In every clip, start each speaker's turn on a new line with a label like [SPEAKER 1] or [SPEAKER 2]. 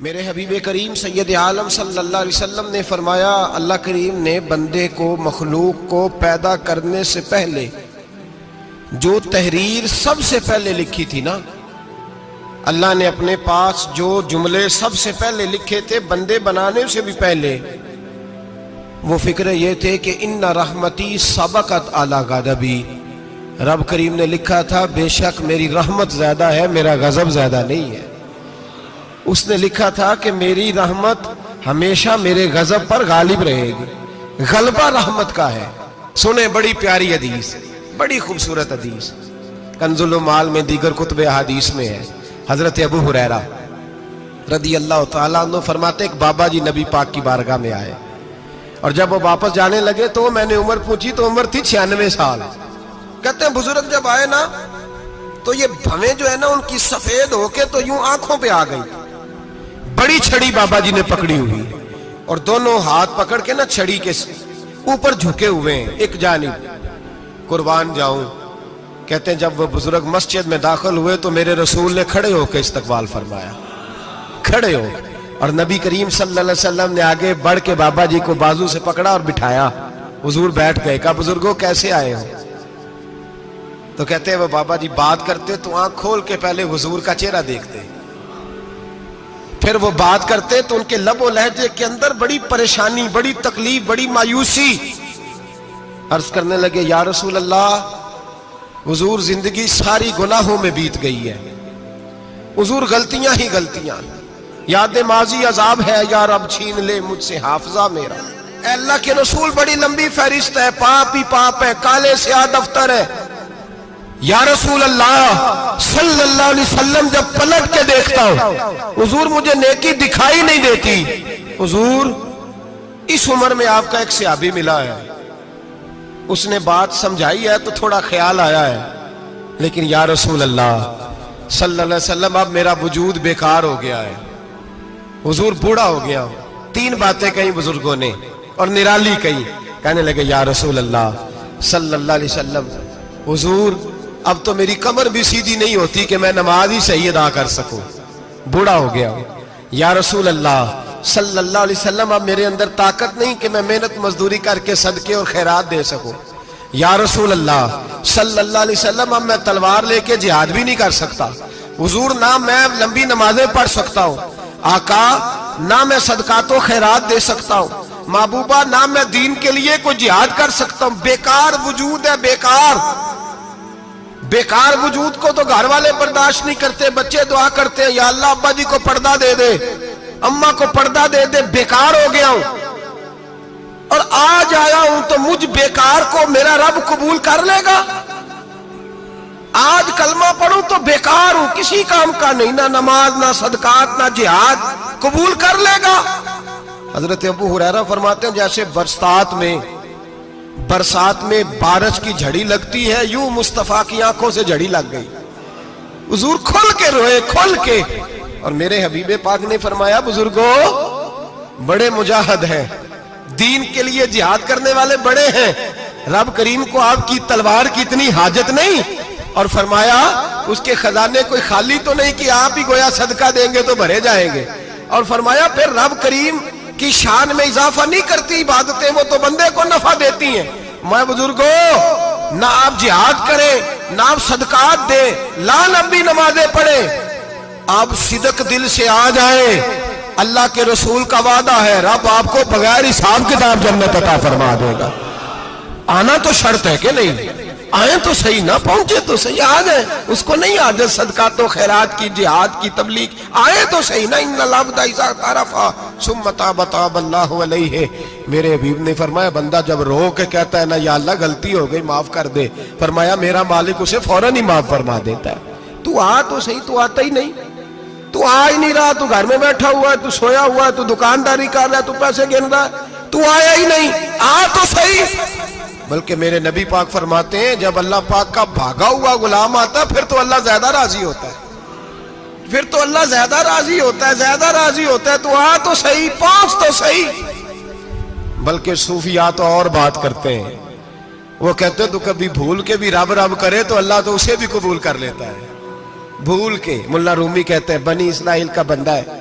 [SPEAKER 1] میرے حبیب کریم سید عالم صلی اللہ علیہ وسلم نے فرمایا، اللہ کریم نے بندے کو، مخلوق کو پیدا کرنے سے پہلے جو تحریر سب سے پہلے لکھی تھی نا، اللہ نے اپنے پاس جو جملے سب سے پہلے لکھے تھے بندے بنانے سے بھی پہلے، وہ فکر یہ تھے کہ ان رحمتی سبقت اعلی غضبی، رب کریم نے لکھا تھا بے شک میری رحمت زیادہ ہے، میرا غضب زیادہ نہیں ہے۔ اس نے لکھا تھا کہ میری رحمت ہمیشہ میرے غضب پر غالب رہے گی، غلبہ رحمت کا ہے۔ سنیں بڑی پیاری حدیث، بڑی خوبصورت حدیث، کنز المال میں دیگر کتب احادیث میں ہے۔ حضرت ابو ہریرہ رضی اللہ تعالیٰ عنہ فرماتے ایک بابا جی نبی پاک کی بارگاہ میں آئے، اور جب وہ واپس جانے لگے تو میں نے عمر پوچھی تو عمر تھی 96 سال۔ کہتے ہیں بزرگ جب آئے نا تو یہ بھویں جو ہے نا ان کی سفید ہو کے تو یوں آنکھوں پہ آ گئی، بڑی چھڑی بابا جی نے پکڑی ہوئی اور دونوں ہاتھ پکڑ کے نا چھڑی کے اوپر جھکے ہوئے ہیں ایک جانب، قربان جاؤں۔ کہتے ہیں جب وہ بزرگ مسجد میں داخل ہوئے تو میرے رسول نے کھڑے ہو کے استقبال فرمایا، کھڑے ہو، اور نبی کریم صلی اللہ علیہ وسلم نے آگے بڑھ کے بابا جی کو بازو سے پکڑا اور بٹھایا۔ حضور بیٹھ گئے، کہا بزرگوں کیسے آئے ہو؟ تو کہتے ہیں وہ بابا جی بات کرتے تو آنکھ کھول کے پہلے حضور کا چہرہ دیکھتے، پھر وہ بات کرتے تو ان کے لب و لہجے کے اندر بڑی پریشانی، بڑی تکلیف، بڑی مایوسی۔ عرض کرنے لگے یا رسول اللہ، حضور زندگی ساری گناہوں میں بیت گئی ہے، حضور غلطیاں ہی غلطیاں، یاد ماضی عذاب ہے، یا رب چھین لے مجھ سے حافظہ میرا۔ اے اللہ کے رسول بڑی لمبی فہرست ہے، پاپ ہی پاپ ہے، کالے سیاہ دفتر ہے۔ یا رسول اللہ صلی اللہ علیہ وسلم جب پلٹ کے دیکھتا ہوں حضور مجھے نیکی دکھائی نہیں دیتی۔ حضور اس عمر میں آپ کا ایک صحابی ملا ہے، اس نے بات سمجھائی ہے تو تھوڑا خیال آیا ہے، لیکن یا رسول اللہ صلی اللہ علیہ وسلم اب میرا وجود بیکار ہو گیا ہے، حضور بوڑھا ہو گیا ہوں۔ تین باتیں کہیں بزرگوں نے اور نرالی کہیں، کہنے لگے یا رسول اللہ صلی اللہ علیہ وسلم، حضور اب تو میری کمر بھی سیدھی نہیں ہوتی کہ میں نماز ہی صحیح ادا کر سکوں، بوڑھا ہو گیا ہوں۔ یا رسول اللہ صلی اللہ علیہ وسلم اب میرے اندر طاقت نہیں کہ میں محنت مزدوری کر کے صدقے اور خیرات دے سکوں۔ یا رسول اللہ صلی اللہ علیہ وسلم اب میں تلوار لے کے جہاد بھی نہیں کر سکتا، حضور نہ میں لمبی نمازیں پڑھ سکتا ہوں، آقا نہ میں صدقات و خیرات دے سکتا ہوں، محبوبہ نہ میں دین کے لیے کوئی جہاد کر سکتا ہوں، بیکار وجود ہے، بیکار بیکار وجود کو تو گھر والے برداشت نہیں کرتے، بچے دعا کرتے ہیں یا اللہ ابا جی کو پردہ دے دے، اماں کو پردہ دے دے، بیکار ہو گیا ہوں اور آج آیا ہوں تو مجھ بیکار کو میرا رب قبول کر لے گا؟ آج کلمہ پڑھوں تو بیکار ہوں، کسی کام کا نہیں، نہ نماز نہ صدقات نہ جہاد، قبول کر لے گا؟ حضرت ابو ہریرہ فرماتے ہیں جیسے برسات میں بارش کی جھڑی لگتی ہے، یوں مصطفیٰ کی آنکھوں سے جھڑی لگ گئی، حضور کھل کے روئے، کھل کے۔ اور میرے حبیب پاک نے فرمایا بزرگوں بڑے مجاہد ہیں، دین کے لیے جہاد کرنے والے بڑے ہیں، رب کریم کو آپ کی تلوار کی اتنی حاجت نہیں، اور فرمایا اس کے خزانے کوئی خالی تو نہیں کہ آپ ہی گویا صدقہ دیں گے تو بھرے جائیں گے، اور فرمایا پھر رب کریم کی شان میں اضافہ نہیں کرتی عبادتیں، وہ تو بندے کو نفع دیتی ہیں۔ میں بزرگوں نہ آپ جہاد کریں نہ آپ صدقات دیں، لا لمبی نمازیں پڑھیں، آپ صدق دل سے آ جائیں، اللہ کے رسول کا وعدہ ہے رب آپ کو بغیر حساب کتاب جنت عطا فرما دے گا۔ آنا تو شرط ہے کہ نہیں؟ آئیں تو صحیح، نہ پہنچے تو صحیح، آ جائیں، اس کو نہیں عادت صدقات و خیرات کی، جہاد کی، تبلیغ، آئے تو صحیح نا۔ ان العبد اذا اعترف ثم تاب تاب اللہ علیہ، میرے حبیب نے فرمایا بندہ جب رو کے کہتا ہے نا یا اللہ غلطی ہو گئی معاف کر دے، فرمایا میرا مالک اسے فوراً ہی معاف فرما دیتا ہے۔ تو آ تو صحیح، تو آتا ہی نہیں، تو آ ہی نہیں رہا، تو گھر میں بیٹھا ہوا ہے، تو سویا ہوا ہے، تو دکانداری کر رہا ہے، تو پیسے گن رہا ہے، تو آیا ہی نہیں، آ تو صحیح۔ بلکہ میرے نبی پاک فرماتے ہیں جب اللہ پاک کا بھاگا ہوا غلام آتا ہے پھر تو اللہ زیادہ راضی ہوتا ہے، پھر تو اللہ زیادہ راضی ہوتا ہے، زیادہ راضی ہوتا ہے، تو آ تو صحیح، پہنچ تو صحیح۔ بلکہ صوفیاء تو اور بات کرتے ہیں، وہ کہتے تو کبھی بھول کے بھی رب رب کرے تو اللہ تو اسے بھی قبول کر لیتا ہے، بھول کے۔ ملا رومی کہتے ہیں بنی اسرائیل کا بندہ ہے،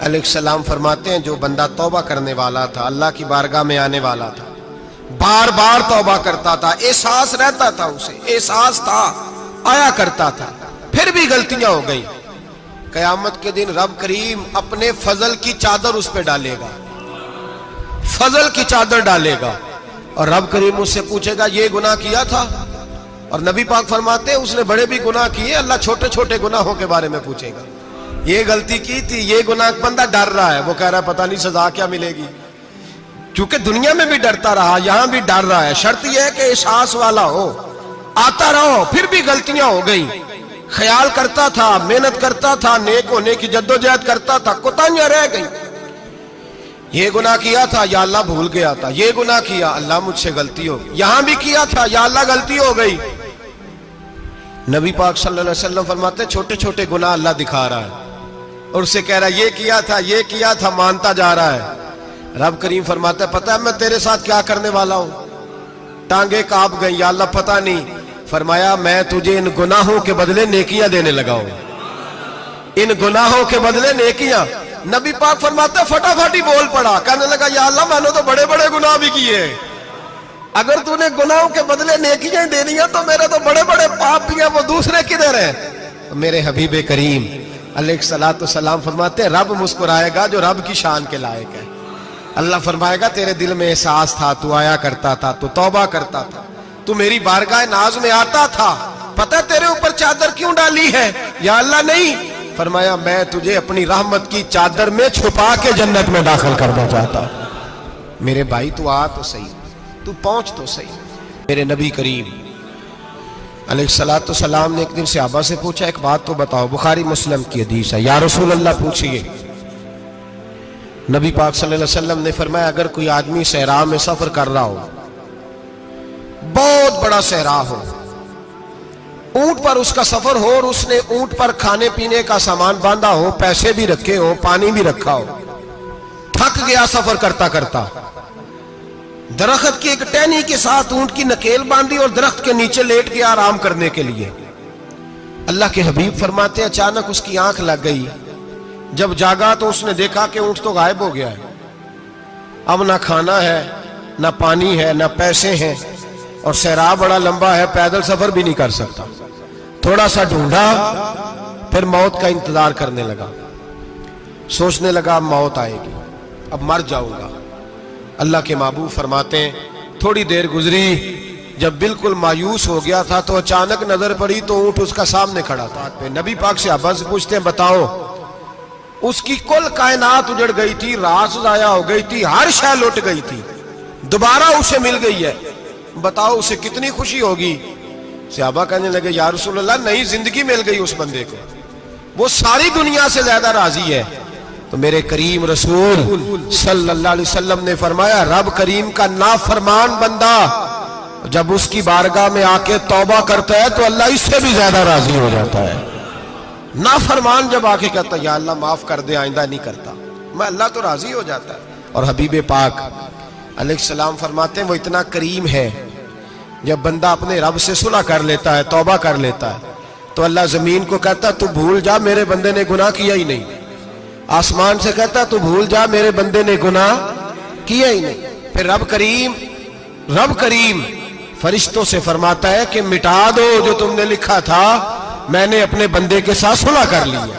[SPEAKER 1] علیہ السلام فرماتے ہیں جو بندہ توبہ کرنے والا تھا، اللہ کی بارگاہ میں آنے والا تھا، بار بار توبہ کرتا تھا، احساس رہتا تھا، اسے احساس تھا، آیا کرتا تھا، پھر بھی غلطیاں ہو گئی، قیامت کے دن رب کریم اپنے فضل کی چادر اس پہ ڈالے گا، فضل کی چادر ڈالے گا، اور رب کریم اس سے پوچھے گا یہ گناہ کیا تھا؟ اور نبی پاک فرماتے ہیں اس نے بڑے بھی گناہ کیے، اللہ چھوٹے چھوٹے گناہوں کے بارے میں پوچھے گا، یہ غلطی کی تھی، یہ گناہ، بندہ ڈر رہا ہے، وہ کہہ رہا ہے پتہ نہیں سزا کیا ملے گی، کیونکہ دنیا میں بھی ڈرتا رہا، یہاں بھی ڈر رہا ہے، شرط یہ ہے کہ احساس والا ہو، آتا رہو، پھر بھی غلطیاں ہو گئی، خیال کرتا تھا، محنت کرتا تھا، نیک ہونے کی جدوجہد کرتا تھا، کوتاہیاں رہ گئی، یہ گناہ کیا تھا یا اللہ بھول گیا تھا، یہ گناہ کیا اللہ مجھ سے غلطی ہو گئی، یہاں بھی کیا تھا یا اللہ غلطی ہو گئی۔ نبی پاک صلی اللہ علیہ وسلم فرماتے ہیں چھوٹے چھوٹے گناہ اللہ دکھا رہا ہے اور اسے کہہ رہا ہے یہ کیا تھا، مانتا جا رہا ہے۔ رب کریم فرماتا ہے پتہ ہے میں تیرے ساتھ کیا کرنے والا ہوں؟ ٹانگیں کانپ گئی، یا اللہ پتہ نہیں، فرمایا میں تجھے ان گناہوں کے بدلے نیکیاں دینے لگا ہوں، ان گناہوں کے بدلے نیکیاں۔ نبی پاک فرماتا ہے فٹافٹ ہی بول پڑا، کہنے لگا یا اللہ میں نے تو بڑے بڑے گناہ بھی کیے، اگر تو نے گناہوں کے بدلے نیکیاں دینی ہیں تو میرے تو بڑے بڑے پاپ بھی ہیں، وہ دوسرے کدھر ہیں؟ میرے حبیب کریم علیہ السلام فرماتے ہیں رب مسکرائے گا جو رب کی شان کے لائق ہے، اللہ فرمائے گا تیرے دل میں احساس تھا، تو آیا کرتا تھا، تو توبہ کرتا تھا، تو میری بارگاہ ناز میں آتا تھا، پتہ تیرے اوپر چادر کیوں ڈالی ہے؟ یا اللہ نہیں، فرمایا میں تجھے اپنی رحمت کی چادر میں چھپا کے جنت میں داخل کرنا چاہتا ہوں۔ میرے بھائی تو آ تو صحیح، تو پہنچ تو صحیح۔ میرے نبی کریم علیہ السلام نے ایک دن صحابہ سے پوچھا ایک بات تو بتاؤ، بخاری مسلم کی حدیث ہے، یا رسول اللہ پوچھئے۔ نبی پاک صلی اللہ علیہ وسلم نے فرمایا اگر کوئی آدمی صحرا میں سفر کر رہا ہو، بہت بڑا صحرا ہو، اونٹ پر اس کا سفر ہو اور اس نے اونٹ پر کھانے پینے کا سامان باندھا ہو، پیسے بھی رکھے ہو، پانی بھی رکھا ہو، تھک گیا سفر کرتا کرتا، درخت کی ایک ٹہنی کے ساتھ اونٹ کی نکیل باندھی اور درخت کے نیچے لیٹ گیا آرام کرنے کے لیے۔ اللہ کے حبیب فرماتے ہیں اچانک اس کی آنکھ لگ گئی، جب جاگا تو اس نے دیکھا کہ اونٹ تو غائب ہو گیا ہے، اب نہ کھانا ہے، نہ پانی ہے، نہ پیسے ہیں، اور صحرا بڑا لمبا ہے، پیدل سفر بھی نہیں کر سکتا۔ تھوڑا سا ڈھونڈا، پھر موت کا انتظار کرنے لگا، سوچنے لگا اب موت آئے گی، اب مر جاؤں گا۔ اللہ کے محبوب فرماتے ہیں تھوڑی دیر گزری، جب بالکل مایوس ہو گیا تھا تو اچانک نظر پڑی تو اونٹ اس کا سامنے کھڑا تھا۔ نبی پاک سے صحابہ سے پوچھتے ہیں بتاؤ، اس کی کل کائنات اجڑ گئی تھی، راز ضائع ہو گئی تھی، ہر شے لٹ گئی تھی، دوبارہ اسے مل گئی ہے، بتاؤ اسے کتنی خوشی ہوگی؟ صحابہ کہنے لگے یا رسول اللہ نئی زندگی مل گئی اس بندے کو، وہ ساری دنیا سے زیادہ راضی ہے۔ تو میرے کریم رسول صلی اللہ علیہ وسلم نے فرمایا رب کریم کا نافرمان بندہ جب اس کی بارگاہ میں آ کے توبہ کرتا ہے تو اللہ اس سے بھی زیادہ راضی ہو جاتا ہے۔ نافرمان جب آ کے کہتا ہے یا اللہ معاف کر دے، آئندہ نہیں کرتا، میں اللہ تو راضی ہو جاتا ہے۔ اور حبیب پاک علیہ السلام فرماتے ہیں وہ اتنا کریم ہے، جب بندہ اپنے رب سے صلح کر لیتا ہے، توبہ کر لیتا ہے، تو اللہ زمین کو کہتا ہے تو بھول جا میرے بندے نے گناہ کیا ہی نہیں، آسمان سے کہتا تو بھول جا میرے بندے نے گناہ کیا ہی نہیں۔ پھر رب کریم فرشتوں سے فرماتا ہے کہ مٹا دو جو تم نے لکھا تھا، میں نے اپنے بندے کے ساتھ صلح کر لی ہے۔